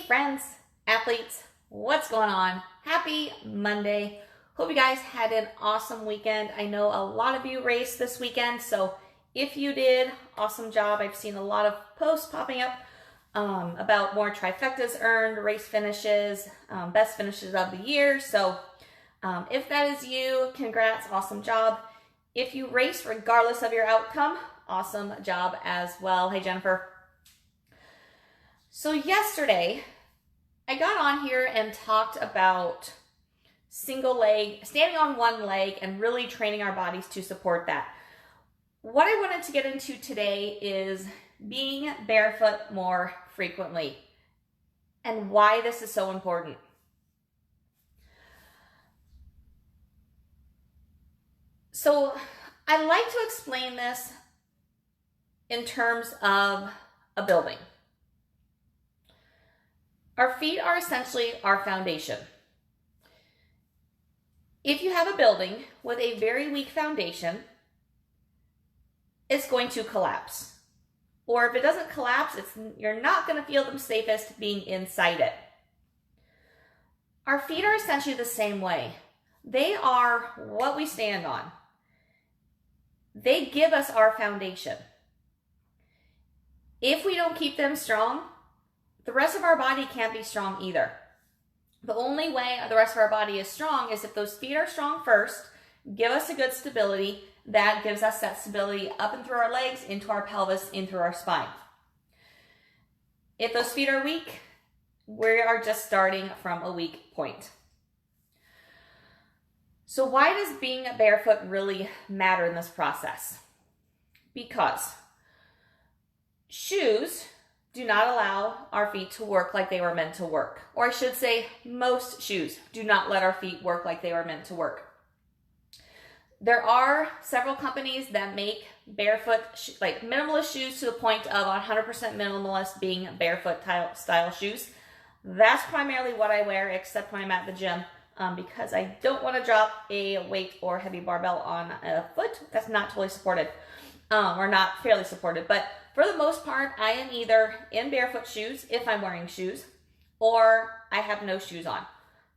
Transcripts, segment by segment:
friends, athletes, what's going on? Happy Monday. Hope you guys had an awesome weekend. I know a lot of you raced this weekend, so if you did, awesome job. I've seen a lot of posts popping up about more trifectas earned, race finishes, best finishes of the year. So if that is you, congrats, awesome job. If you race regardless of your outcome, awesome job as well. Hey, Jennifer. So yesterday, I got on here and talked about single leg, standing on one leg and really training our bodies to support that. What I wanted to get into today is being barefoot more frequently and why this is so important. So I like to explain this in terms of a building. Our feet are essentially our foundation. If you have a building with a very weak foundation, it's going to collapse. Or if it doesn't collapse, you're not going to feel the safest being inside it. Our feet are essentially the same way. They are what we stand on. They give us our foundation. If we don't keep them strong, the rest of our body can't be strong either. The only way the rest of our body is strong is if those feet are strong first, give us a good stability. That gives us that stability up and through our legs, into our pelvis, in through our spine. If those feet are weak, we are just starting from a weak point. So why does being barefoot really matter in this process? Because shoes do not allow our feet to work like they were meant to work. Or I should say, most shoes do not let our feet work like they were meant to work. There are several companies that make barefoot, like minimalist shoes to the point of 100% minimalist being barefoot style shoes. That's primarily what I wear, except when I'm at the gym, because I don't want to drop a weight or heavy barbell on a foot that's not totally supported, or not fairly supported. But for the most part, I am either in barefoot shoes if I'm wearing shoes, or I have no shoes on.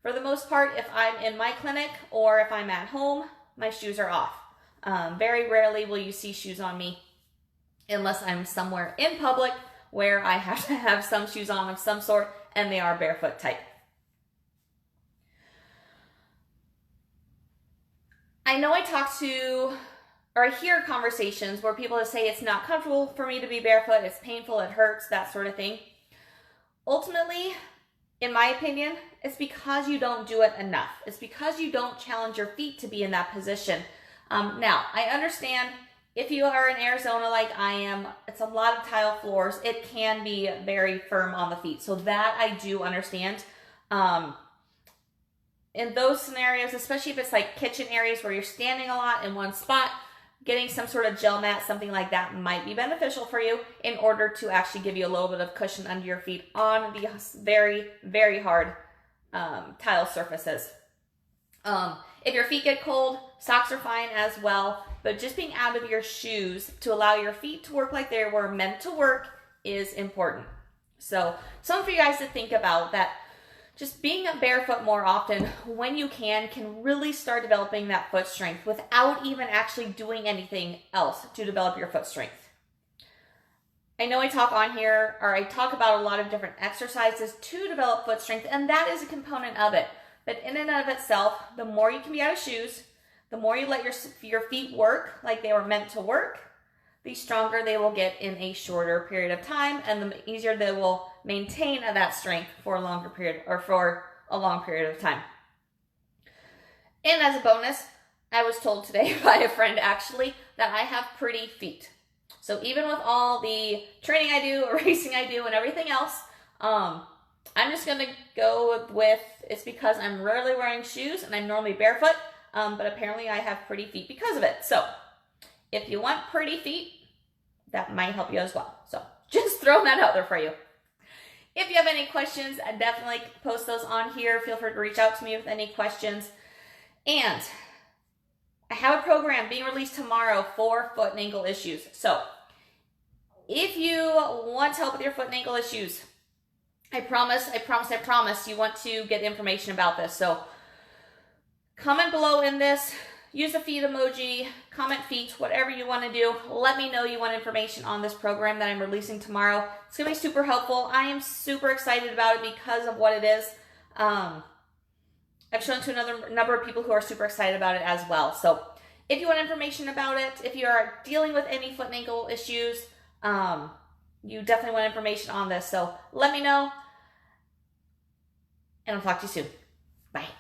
For the most part, if I'm in my clinic or if I'm at home, my shoes are off. Very rarely will you see shoes on me unless I'm somewhere in public where I have to have some shoes on of some sort and they are barefoot type. I know I hear conversations where people say it's not comfortable for me to be barefoot, it's painful, it hurts, that sort of thing. Ultimately, in my opinion, it's because you don't do it enough. It's because you don't challenge your feet to be in that position. Now, I understand if you are in Arizona like I am, it's a lot of tile floors. It can be very firm on the feet. So that I do understand. In those scenarios, especially if it's like kitchen areas where you're standing a lot in one spot, getting some sort of gel mat, something like that might be beneficial for you in order to actually give you a little bit of cushion under your feet on the very, very hard tile surfaces. If your feet get cold, socks are fine as well, but just being out of your shoes to allow your feet to work like they were meant to work is important. So something for you guys to think about, that just being barefoot more often when you can really start developing that foot strength without even actually doing anything else to develop your foot strength. I know I talk on here, or I talk about a lot of different exercises to develop foot strength, and that is a component of it. But in and of itself, the more you can be out of shoes, the more you let your feet work like they were meant to work, the stronger they will get in a shorter period of time, and the easier they will maintain that strength for a longer period, or for a long period of time. And as a bonus, I was told today by a friend actually that I have pretty feet. So even with all the training I do, racing I do, and everything else, I'm just going to go with it's because I'm rarely wearing shoes and I'm normally barefoot, but apparently I have pretty feet because of it. So if you want pretty feet, that might help you as well. So just throwing that out there for you. If you have any questions, definitely post those on here. Feel free to reach out to me with any questions. And I have a program being released tomorrow for foot and ankle issues. So if you want help with your foot and ankle issues, I promise you want to get information about this. So comment below in this, use the feet emoji, comment feet, whatever you want to do. Let me know you want information on this program that I'm releasing tomorrow. It's going to be super helpful. I am super excited about it because of what it is. I've shown to another number of people who are super excited about it as well. So if you want information about it, if you are dealing with any foot and ankle issues, you definitely want information on this. So let me know, and I'll talk to you soon. Bye.